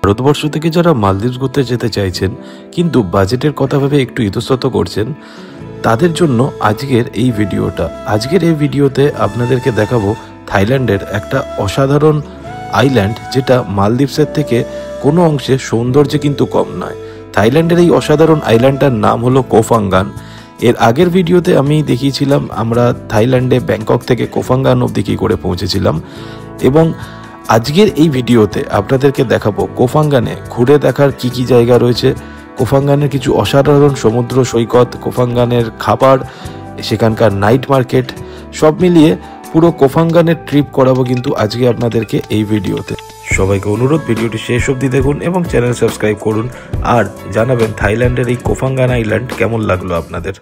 ভারতবর্ষ থেকে যারা মালদ্বীপ ঘুরতে যেতে চাইছেন কিন্তু বাজেটের কথা ভেবে একটু ইতস্তত করছেন, তাদের জন্য আজকের এই ভিডিওতে আপনাদেরকে দেখাবো থাইল্যান্ডের একটা অসাধারণ আইল্যান্ড, যেটা মালদ্বীপসের থেকে কোনো অংশে সৌন্দর্যে কিন্তু কম নয়। থাইল্যান্ডের এই অসাধারণ আইল্যান্ডটার নাম হলো কোহ ফাঙ্গান। এর আগের ভিডিওতে আমি দেখিয়েছিলাম আমরা থাইল্যান্ডে ব্যাংকক থেকে কোহ ফাঙ্গান অবধি কী করে পৌঁছেছিলাম, এবং আজকের এই ভিডিওতে আপনাদেরকে দেখাবো কোহ ফাঙ্গানে ঘুরে দেখার কি কি জায়গা রয়েছে, কোহ ফাঙ্গানের কিছু অসাধারণ সমুদ্র সৈকত, কোহ ফাঙ্গানের খাবার, সেখানকার নাইট মার্কেট, সব মিলিয়ে পুরো কোহ ফাঙ্গানের ট্রিপ করাবো কিন্তু আজকে আপনাদেরকে এই ভিডিওতে। সবাইকে অনুরোধ ভিডিওটি শেষ অবধি দেখুন এবং চ্যানেল সাবস্ক্রাইব করুন, আর জানাবেন থাইল্যান্ডের এই কোহ ফাঙ্গান আইল্যান্ড কেমন লাগলো আপনাদের।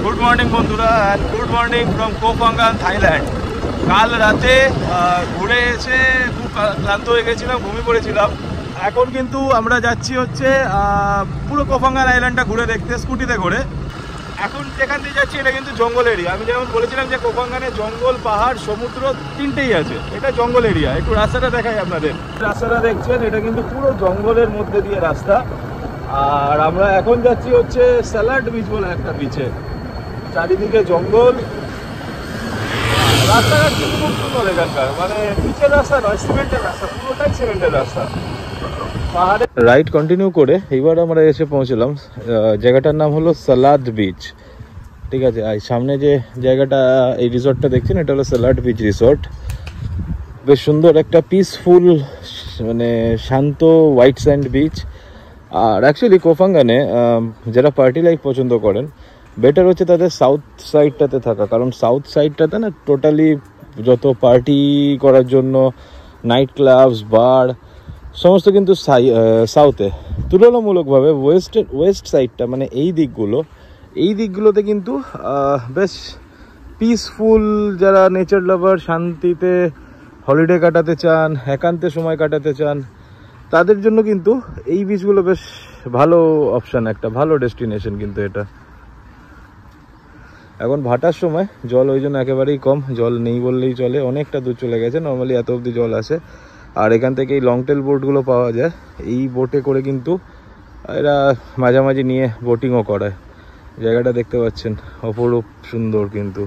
গুড মর্নিং বন্ধুরা, good morning from Koh Phangan Thailand. কাল রাতে ঘুরে এসে খুব ক্লান্ত হয়ে গেছিলাম, ঘুমিয়ে পড়েছিলাম। এখন কিন্তু আমরা যাচ্ছি হচ্ছে পুরো কোহ ফাঙ্গান আইল্যান্ডটা ঘুরে দেখতে স্কুটিতে করে। এখন যেখান দিয়ে যাচ্ছি এটা কিন্তু জঙ্গল এরিয়া। আমি যেমন বলেছিলাম যে কোহ ফাঙ্গানে জঙ্গল, পাহাড়, সমুদ্র তিনটেই আছে, এটা জঙ্গল এরিয়া। একটু রাস্তাটা দেখাই আপনাদের। রাস্তাটা দেখছেন, এটা কিন্তু পুরো জঙ্গলের মধ্যে দিয়ে রাস্তা। আর আমরা এখন যাচ্ছি হচ্ছে স্যালাড বিচ বলে একটা বিচে, চারিদিকে জঙ্গল। রাস্তাঘাট কিন্তু খুব সুন্দর এখানকার, মানে পিচের রাস্তা নয়, সিমেন্টের রাস্তা, পুরোটাই সিমেন্টের রাস্তা। পাহাড়ে রাইড কন্টিনিউ করে এবার আমরা এসে পৌঁছলাম জায়গাটার নাম হলো স্যালাড বিচ। ঠিক আছে, আর সামনে যে জায়গাটা, এই রিসর্টটা দেখছেন, এটা হলো স্যালাড বিচ রিসর্ট। বেশ সুন্দর একটা পিসফুল, মানে শান্ত হোয়াইট স্যান্ড বিচ। আর অ্যাকচুয়ালি কোহ ফাঙ্গানে যারা পার্টি লাইফ পছন্দ করেন, বেটার হচ্ছে তাদের সাউথ সাইডটাতে থাকা, কারণ সাউথ সাইডটাতে না টোটালি যত পার্টি করার জন্য নাইট ক্লাবস, বার, সমস্ত কিন্তু সাউথে। তুলনামূলকভাবে ওয়েস্ট সাইডটা, মানে এই দিকগুলোতে কিন্তু বেশ পিসফুল, যারা নেচার লাভার, শান্তিতে হলিডে কাটাতে চান, একান্তে সময় কাটাতে চান, তাদের জন্য কিন্তু এই বিচগুলো বেশ ভালো অপশান, একটা ভালো ডেস্টিনেশন কিন্তু এটা। এখন ভাটার সময় জল ওই জন্য একেবারেই কম, জল নেই বললেই চলে, অনেকটা দূর চলে গেছে। নর্মালি এত অবধি জল আসে। আর এখান থেকে এই লং টেল বোটগুলো পাওয়া যায়, এই বোটে করে কিন্তু এরা মাঝামাঝি নিয়ে বোটিংও করায়। জায়গাটা দেখতে পাচ্ছেন, অপরূপ সুন্দর কিন্তু।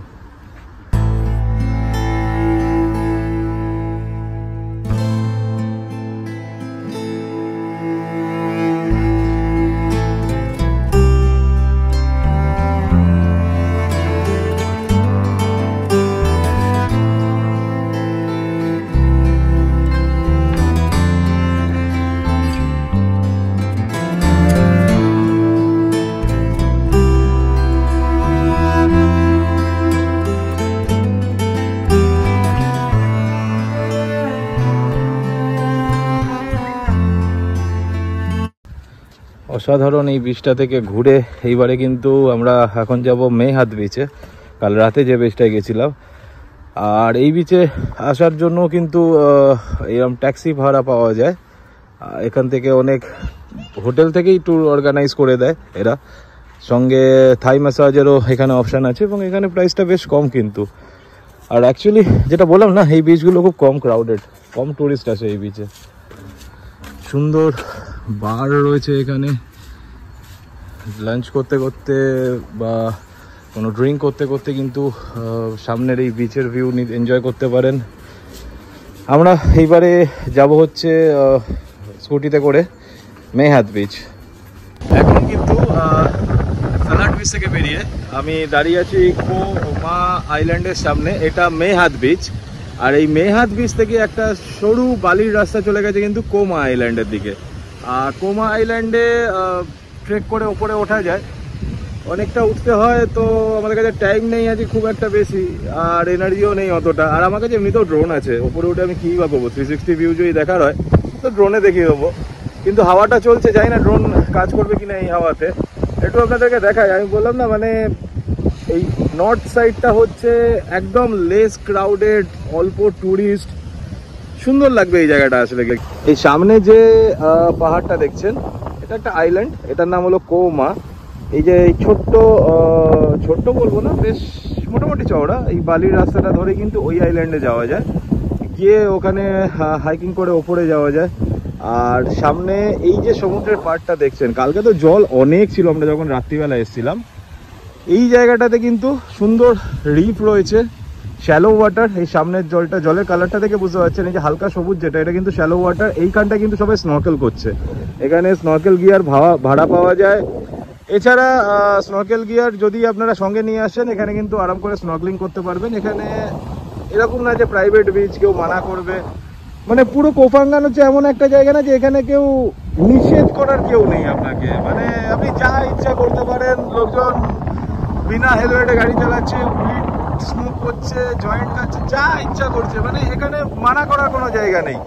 অসাধারণ এই বিচটা থেকে ঘুরে এইবারে কিন্তু আমরা এখন যাব মেহাদ বিচে। কাল রাতে যে বিচটায় গেছিলাম, আর এই বিচে আসার জন্য কিন্তু এরকম ট্যাক্সি ভাড়া পাওয়া যায়। এখান থেকে অনেক হোটেল থেকেই ট্যুর অর্গানাইজ করে দেয় এরা, সঙ্গে থাই ম্যাসাজেরও এখানে অপশান আছে, এবং এখানে প্রাইসটা বেশ কম কিন্তু। আর অ্যাকচুয়ালি যেটা বললাম না, এই বিচগুলো খুব কম ক্রাউডেড, কম টুরিস্ট আসে এই বিচে। সুন্দর বার রয়েছে এখানে, লাঞ্চ করতে করতে বা কোনো ড্রিঙ্ক করতে করতে কিন্তু সামনের এই বিচের ভিউ এনজয় করতে পারেন। আমরা এইবারে যাব হচ্ছে স্কুটিতে করে মেহাদ বিচ। এখন কিন্তু স্যালাড বিচ থেকে বেরিয়ে আমি দাঁড়িয়ে আছি কোমা আইল্যান্ডের সামনে। এটা মেহাদ বিচ, আর এই মেহাদ বিচ থেকে একটা সরু বালির রাস্তা চলে গেছে কিন্তু কোমা আইল্যান্ডের দিকে। আর কোমা আইল্যান্ডে ট্রেক করে ওপরে ওঠা যায়, অনেকটা উঠতে হয়, তো আমাদের কাছে টাইম নেই আজকে খুব একটা বেশি, আর এনার্জিও নেই অতটা। আর আমার কাছে এমনিতেও ড্রোন আছে, ওপরে উঠে আমি কী বা করবো, 360 ভিউ যদি দেখার হয় তো ড্রোনে দেখিয়ে দেবো। কিন্তু হাওয়াটা চলছে, জানি না ড্রোন কাজ করবে কিনা এই হাওয়াতে। একটু আপনাদেরকে দেখাই, আমি বললাম না, মানে এই নর্থ সাইডটা হচ্ছে একদম লেস ক্রাউডেড, অল্প ট্যুরিস্ট, সুন্দর লাগবে এই জায়গাটা আসলে। এই সামনে যে পাহাড়টা দেখছেন, এটা একটা আইল্যান্ড, এটার নাম হলো কোমা। এই যে এই ছোট্ট বলবো না, বেশ মোটামুটি চওড়া এই বালির রাস্তাটা ধরে কিন্তু ওই আইল্যান্ডে যাওয়া যায়, গিয়ে ওখানে হাইকিং করে ওপরে যাওয়া যায়। আর সামনে এই যে সমুদ্রের পাড়টা দেখছেন, কালকে তো জল অনেক ছিল আমরা যখন রাত্রিবেলা এসেছিলাম। এই জায়গাটাতে কিন্তু সুন্দর রিফ রয়েছে, শ্যালো ওয়াটার। এই সামনের জলটা, জলের কালারটা থেকে বুঝতে পারছেন এই যে হালকা সবুজ যেটা, এটা কিন্তু শ্যালো ওয়াটার। এইখানটা কিন্তু সবাই স্নর্কেল করছে, এখানে স্নর্কেল গিয়ার ভাড়া পাওয়া যায়। এছাড়া স্নর্কেল গিয়ার যদি আপনারা সঙ্গে নিয়ে আসেন, এখানে কিন্তু আরাম করে স্নর্কেলিং করতে পারবেন। এখানে এরকম না যে প্রাইভেট বিচ কেউ মানা করবে, মানে পুরো কোফাঙ্গান হচ্ছে এমন একটা জায়গা না যে এখানে কেউ নিষেধ করার কেউ নেই আপনাকে, মানে আপনি যা ইচ্ছা করতে পারেন। লোকজন বিনা হেলমেটে গাড়ি চালাচ্ছে, স্মোক করছে, জয়েন্ট খাচ্ছে, যা ইচ্ছা করছে, মানে এখানে মানা করার কোনো জায়গা নেই,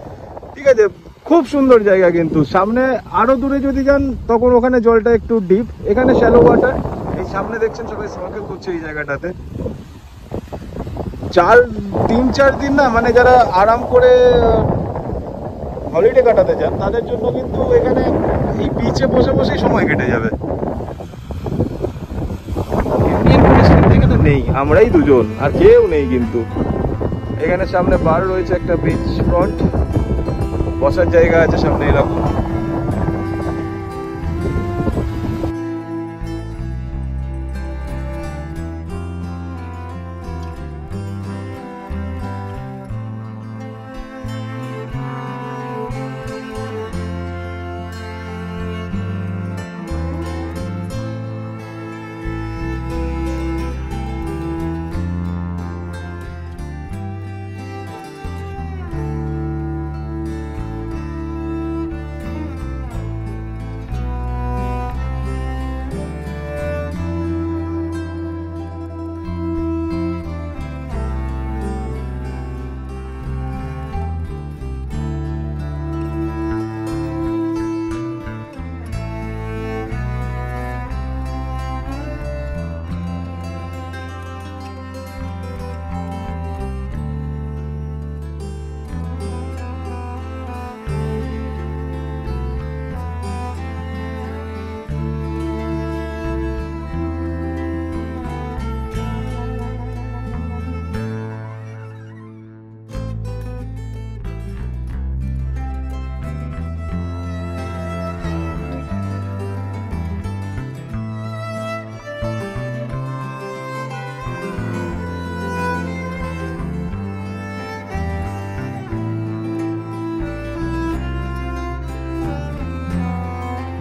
ঠিক আছে। খুব সুন্দর জায়গা, কিন্তু সামনে আরো দূরে যদি যান তখন ওখানে জলটা একটু ডিপ, এখানে শ্যালো ওয়াটার। এই সামনে দেখছেন সবাই স্নর্কেল করছে এই জায়গাটাতে। 3-4 দিন না, মানে যারা আরাম করে হলিডে কাটাতে চান তাদের জন্য কিন্তু এখানে এই বিচে বসে বসেই সময় কেটে যাবে। এখানে নেই, আমরাই দুজন, আর কেউ নেই। কিন্তু এখানে সামনে বার রয়েছে একটা বিচ ফ্রন্ট, বসার জায়গা আছে সামনে এরকম।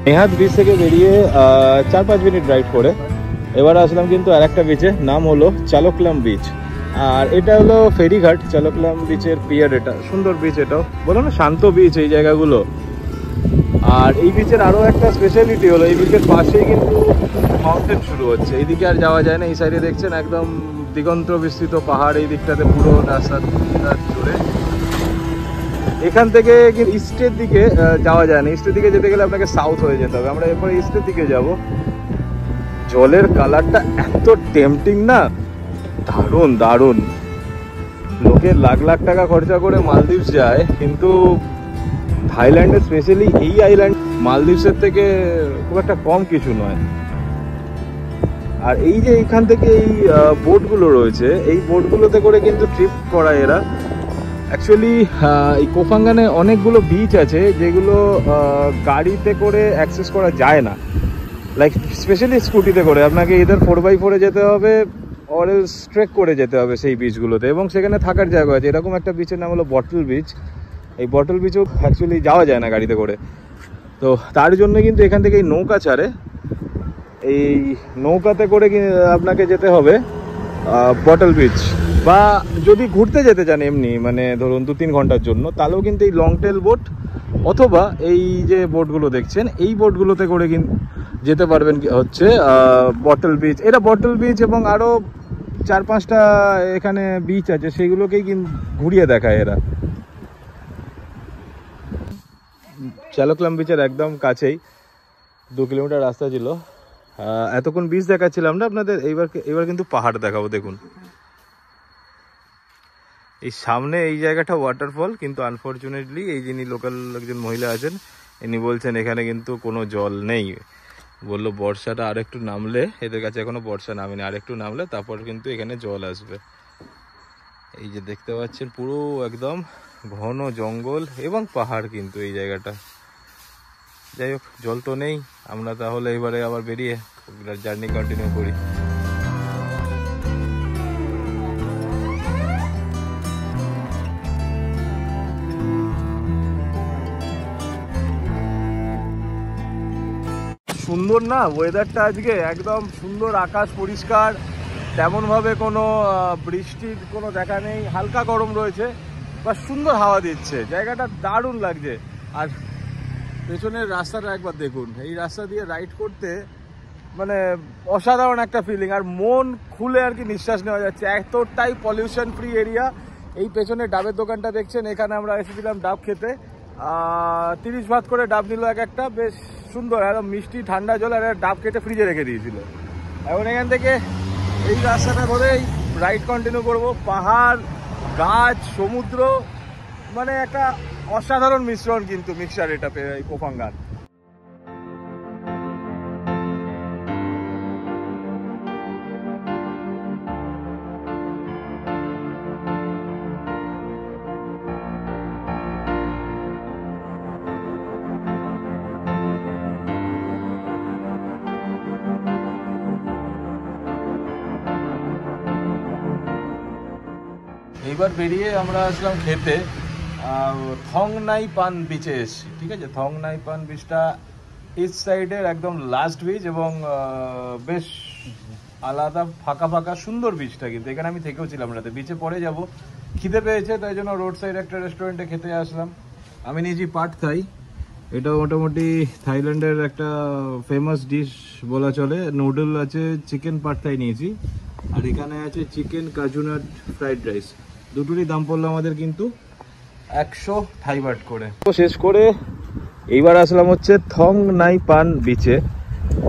মেহাদ বিচ থেকে বেরিয়ে 4-5 মিনিট রাইড করে এবার আসলাম কিন্তু আর একটা বিচে, নাম হলো চালকলাম বিচ। আর এটা হলো ফেরিঘাট, চালকলাম বিচের পিয়ার। এটা সুন্দর বিচ, এটাও বলো না শান্ত বিচ এই জায়গাগুলো। আর এই বিচের আরও একটা স্পেশালিটি হলো এই বিচের পাশেই কিন্তু মাউন্টেন শুরু হচ্ছে। এইদিকে আর যাওয়া যায় না, এই সাইডে দেখছেন একদম দিগন্ত বিস্তৃত পাহাড়, এই দিকটাতে পুরো রাস্তা জুড়ে। এখান থেকে ইস্টের দিকে যাওয়া যায় না, ইস্টের দিকে যেতে গেলে আপনাকে সাউথ হয়ে যেতে হবে। আমরা এরপরে ইস্টের দিকে যাব। জলের কালারটা এত টেম্পটিং না, দারুণ দারুণ। লোকের লাখ লাখ টাকা খরচা করে মালদ্বীপ যায়, কিন্তু থাইল্যান্ডে স্পেশালি এই আইল্যান্ড মালদ্বীপসের থেকে খুব একটা কম কিছু নয়। আর এই যে এইখান থেকে এই বোটগুলো রয়েছে, এই বোটগুলোতে করে কিন্তু ট্রিপ করায় এরা। অ্যাকচুয়ালি এই কোফাঙ্গানে অনেকগুলো বিচ আছে যেগুলো গাড়িতে করে অ্যাক্সেস করা যায় না, লাইক স্পেশালি স্কুটিতে করে আপনাকে ইদার 4x4 যেতে হবে অর ট্রেক করে যেতে হবে সেই বিচগুলোতে, এবং সেখানে থাকার জায়গা আছে। এরকম একটা বিচের নাম হলো বটল বিচ। এই বটল বিচও অ্যাকচুয়ালি যাওয়া যায় না গাড়িতে করে, তো তার জন্য কিন্তু এখান থেকে এই নৌকা ছাড়ে, এই নৌকাতে করে আপনাকে যেতে হবে বটল বিচ। বা যদি ঘুরতে যেতে চান এমনি, মানে ধরুন 2-3 ঘন্টার জন্য, তাহলেও কিন্তু এই লং টেল বোট অথবা এই যে বোটগুলো দেখছেন এই বোটগুলোতে করে কিন্তু যেতে পারবেন হচ্ছে বটল বিচ। এটা বটল বিচ এবং আরও 4-5টা এখানে বিচ আছে, সেগুলোকেই কিন্তু ঘুরিয়ে দেখায় এরা। চালকলাম বিচের একদম কাছেই 2 কিলোমিটার রাস্তা ছিল। এতক্ষণ বিচ দেখাচ্ছিলাম না আপনাদের, এইবার কিন্তু পাহাড় দেখাবো। দেখুন এই সামনে এই জায়গাটা ওয়াটারফল, কিন্তু আনফর্চুনেটলি এই যিনি লোকাল একজন মহিলা আছেন ইনি বলছেন এখানে কিন্তু কোনো জল নেই। বললো বর্ষাটা আরেকটু নামলে, এদের কাছে এখনো বর্ষা নামেনি, আরেকটু নামলে তারপর কিন্তু এখানে জল আসবে। এই যে দেখতে পাচ্ছেন পুরো একদম ঘন জঙ্গল এবং পাহাড় কিন্তু এই জায়গাটা। যাই হোক, জল তো নেই, আমরা তাহলে এবারে আবার বেরিয়ে জার্নি কন্টিনিউ করি। সুন্দর না ওয়েদারটা আজকে, একদম সুন্দর, আকাশ পরিষ্কার, তেমনভাবে কোনো বৃষ্টির কোনো দেখা নেই, হালকা গরম রয়েছে বা সুন্দর হাওয়া দিচ্ছে, জায়গাটা দারুণ লাগছে। আর পেছনের রাস্তাটা একবার দেখুন, এই রাস্তা দিয়ে রাইড করতে মানে অসাধারণ একটা ফিলিং, আর মন খুলে আর কি নিঃশ্বাস নেওয়া যাচ্ছে, এতটাই পলিউশন ফ্রি এরিয়া। এই পেছনে ডাবের দোকানটা দেখছেন, এখানে আমরা এসেছিলাম ডাব খেতে, 30 ভাত করে ডাব নিল এক একটা, বেশ সুন্দর, একদম মিষ্টি ঠান্ডা জল, আর ডাব কেটে ফ্রিজে রেখে দিয়েছিল। এখন এখান থেকে এই রাস্তাটা ধরেই রাইড কন্টিনিউ করব, পাহাড়, গাছ, সমুদ্র, মানে একটা অসাধারণ মিশ্রণ কিন্তু মিক্সচার এটা এই কোফাঙ্গান। এইবার বেরিয়ে আমরা আসলাম খেতে থং নাই পান বিচে এসেছি, ঠিক আছে। থং নাই পান বিচটা ইস্ট সাইডের একদম লাস্ট বিচ, এবং বেশ আলাদা ফাঁকা ফাঁকা সুন্দর বিচটা, কিন্তু এখানে আমি থেকেও ছিলাম রাতে। বিচে পরে যাব, খিদে পেয়েছে, তাই জন্য রোড সাইড একটা রেস্টুরেন্টে খেতে আসলাম। আমি নিয়েছি পাট থাই, এটা মোটামুটি থাইল্যান্ডের একটা ফেমাস ডিশ বলা চলে। নুডল আছে, চিকেন পাট থাই নিয়েছি, আর এখানে আছে চিকেন কাজুনাট ফ্রাইড রাইস। দুটোরই দাম পড়লো আমাদের কিন্তু 100 থাই বাট করে। শেষ করে এইবার আসলাম হচ্ছে থং নাই পান বিচে।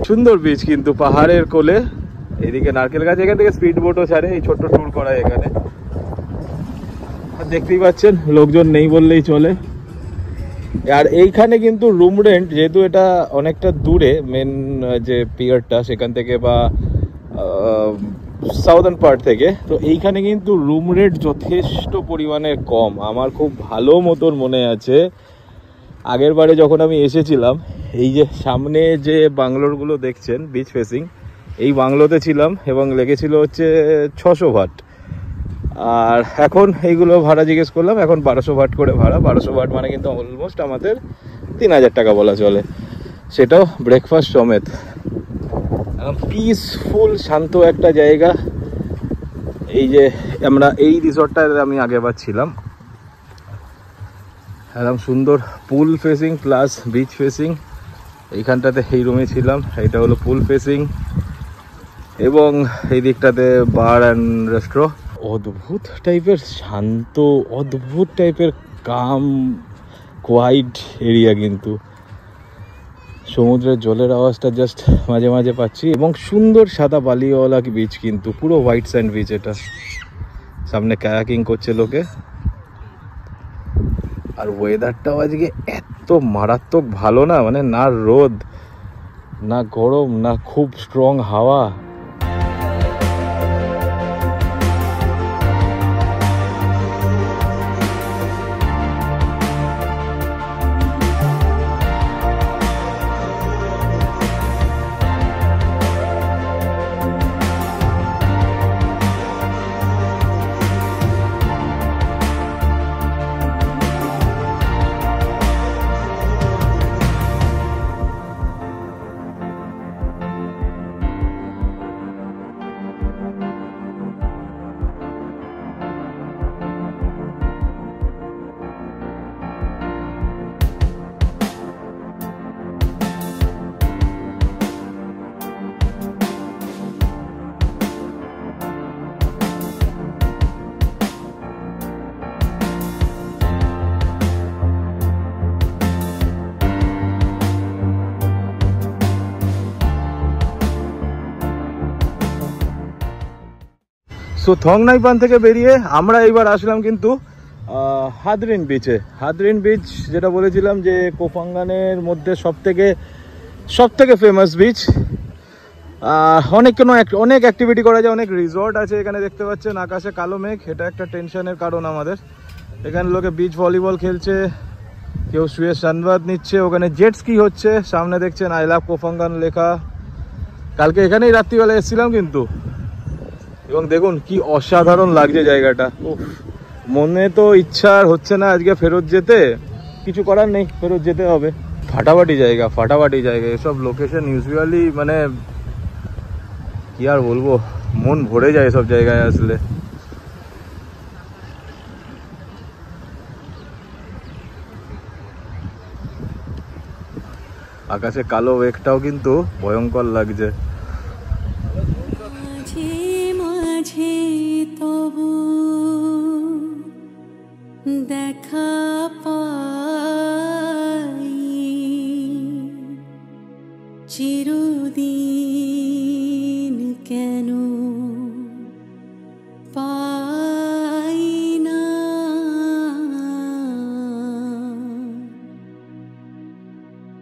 সুন্দর বিচ কিন্তু, পাহাড়ের কোলে, এইদিকে নারকেল গাছ, এখান থেকে স্পিড বোটও ছাড়ে, এই ছোট্ট ট্যুর করা এখানে। দেখতেই পাচ্ছেন লোকজন নেই বললেই চলে। আর এইখানে কিন্তু রুম রেন্ট, যেহেতু এটা অনেকটা দূরে মেন যে পিয়ারটা সেখান থেকে বা সাউদার্ন পার্ট থেকে, তো এইখানে কিন্তু রুম রেট যথেষ্ট পরিমাণে কম। আমার খুব ভালো মতন মনে আছে আগের বারে যখন আমি এসেছিলাম, এই যে সামনে যে বাংলোরগুলো দেখছেন বিচ ফেসিং, এই বাংলোতে ছিলাম এবং লেগেছিল হচ্ছে 600 ভাট। আর এখন এইগুলো ভাড়া জিজ্ঞেস করলাম, এখন 1200 ভাট করে ভাড়া। 1200 ভাট মানে কিন্তু অলমোস্ট আমাদের 3000 টাকা বলা চলে, সেটাও ব্রেকফাস্ট সমেত। পিসফুল শান্ত একটা জায়গা। এই যে আমরা এই রিসর্টটায় আমি আগেরবার ছিলাম, একদম সুন্দর পুল ফেসিং প্লাস বিচ ফেসিং। এইখানটাতে এই রুমে ছিলাম, এটা হলো পুল ফেসিং, এবং এই দিকটাতে বার অ্যান্ড রেস্ট্রো। অদ্ভুত টাইপের শান্ত, অদ্ভুত টাইপের কাম কোয়াইট এরিয়া, কিন্তু সমুদ্রের জলের আওয়াজটা জাস্ট মাঝে মাঝে পাচ্ছি, এবং সুন্দর সাদা বালিওয়ালা বিচ, কিন্তু পুরো হোয়াইট স্যান্ড বিচ এটা। সামনে কায়াকিং করছে লোকে, আর ওয়েদারটাও আজকে এত মারাত্মক ভালো না, মানে না রোদ না গরম না খুব স্ট্রং হাওয়া। সো থং নাই পান থেকে বেরিয়ে আমরা এইবার আসলাম কিন্তু হাদরিন বিচে। হাদরিন বিচ যেটা বলেছিলাম যে কোফাঙ্গানের মধ্যে সব থেকে ফেমাস বিচ। অনেক অ্যাক্টিভিটি করা যায়, অনেক রিসর্ট আছে এখানে। দেখতে পাচ্ছেন আকাশে কালো মেঘ, এটা একটা টেনশনের কারণ আমাদের। এখানে লোকে বিচ ভলিবল খেলছে, কেউ শুয়ে সানবাদ নিচ্ছে, ওখানে জেট স্কি হচ্ছে, সামনে দেখছেন আই লাভ কোফাঙ্গান লেখা। কালকে এখানেই রাত্রিবেলা এসেছিলাম কিন্তু, এবং দেখুন কি অসাধারণ লাগছে জায়গাটা। মনে তো ইচ্ছা আর হচ্ছে না আজকে ফেরত যেতে, কিছু করার নেই, ফেরত যেতে হবে। ফাটাফাটি জায়গা, ফাটাফাটি জায়গা এসব লোকেশন ইউজুয়ালি, মানে কি আর বলবো, মন ভরে যায় এসব জায়গায় আসলে। আকাশে কালো মেঘটাও কিন্তু ভয়ঙ্কর লাগছে। মাঝে মাঝে তবু দেখা পাই, চিরদিন কেন পাই না,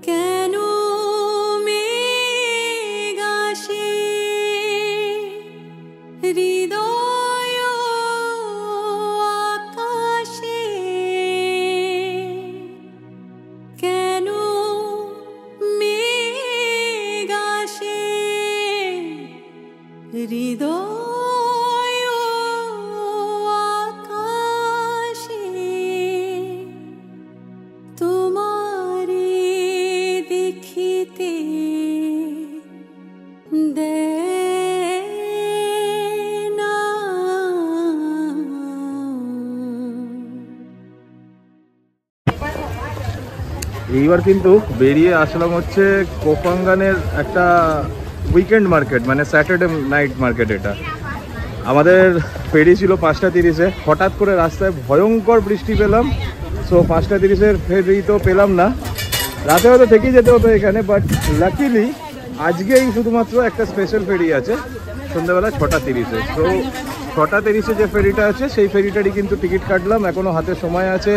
কেন মেঘ আসে হৃদয় আকাশে, কেন মেঘ আসে হৃদয় আকাশে, তোমারে দেখিতে দেয় না। এইবার কিন্তু বেরিয়ে আসলাম হচ্ছে কোফাঙ্গানের একটা উইকেন্ড মার্কেট, মানে স্যাটারডে নাইট মার্কেট। এটা আমাদের ফেরি ছিল 5:30-এ, হঠাৎ করে রাস্তায় ভয়ঙ্কর বৃষ্টি পেলাম, সো 5:30-এর ফেরি তো পেলাম না, রাতে হয়তো থেকেই যেতে হতো এখানে, বাট লাকিলি আজকেই শুধুমাত্র একটা স্পেশাল ফেরি আছে সন্ধ্যাবেলা 6:30-এ। সো 6:30-এ যে ফেরিটা আছে সেই ফেরিটারই কিন্তু টিকিট কাটলাম, এখনও হাতে সময় আছে,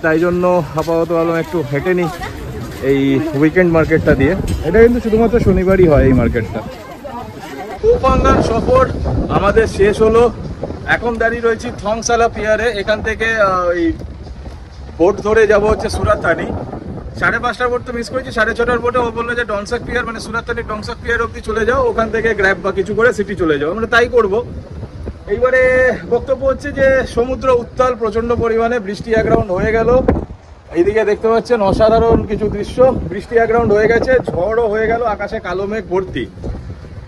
তাই জন্য আপাতত ভাবলাম একটু হেঁটে নিই এই উইকেন্ড মার্কেটটা দিয়ে। এটা কিন্তু শুধুমাত্র শনিবারই হয় এই মার্কেটটা। কোফাঙ্গান সফর আমাদের শেষ হলো, এখন দাঁড়িয়ে রয়েছি থংসালা পিয়ারে। এখান থেকে ওই বোট ধরে যাব হচ্ছে সুরাতানি। 5:30টার বোট তো মিস করেছি, 6:30টার বোটে ও বললো যে ডনসাক পিয়ার, মানে সুরাতানি ডনসাক পিয়ার অব্দি চলে যাও, ওখান থেকে গ্র্যাব বা কিছু করে সিটি চলে যাও, আমরা তাই করবো। এইবারে বক্তব্য হচ্ছে যে সমুদ্র উত্তাল প্রচন্ড পরিমাণে, বৃষ্টি এক রাউন্ড হয়ে গেল, এইদিকে দেখতে পাচ্ছেন অসাধারণ কিছু দৃশ্য, বৃষ্টি এক রাউন্ড হয়ে গেছে, ঝড়ও হয়ে গেল, আকাশে কালো মেঘ ভর্তি।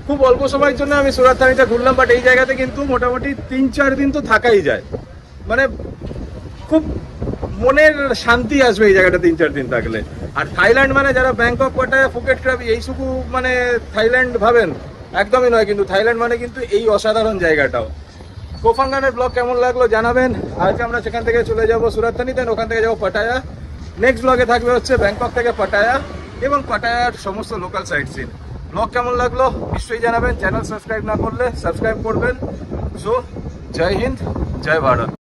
খুব অল্প সময়ের জন্য আমি সুরাতানিটা ঘুরলাম, বাট এই জায়গাতে কিন্তু মোটামুটি 3-4 দিন তো থাকাই যায়, মানে খুব মনের শান্তি আসবে এই জায়গাটা 3-4 দিন থাকলে। আর থাইল্যান্ড মানে যারা ব্যাংকক, পাটায়া, ফুকেট, ক্রাবি এইসব মানে থাইল্যান্ড ভাবেন, একদমই নয় কিন্তু। থাইল্যান্ড মানে কিন্তু এই অসাধারণ জায়গাটাও। কোফাঙ্গানের ব্লগ কেমন লাগলো জানাবেন। আজকে আমরা সেখান থেকে চলে যাব সুরাতানি, দেন ওখান থেকে যাবো পাটায়া। নেক্সট ব্লগে থাকবে হচ্ছে ব্যাংকক থেকে পাটায়া এবং পাটায়ার সমস্ত লোকাল সাইট সিন। ব্লগ কেমন লাগলো নিশ্চয়ই জানাবেন, চ্যানেল সাবস্ক্রাইব না করলে সাবস্ক্রাইব করবেন। সো জয় হিন্দ, জয় ভারত।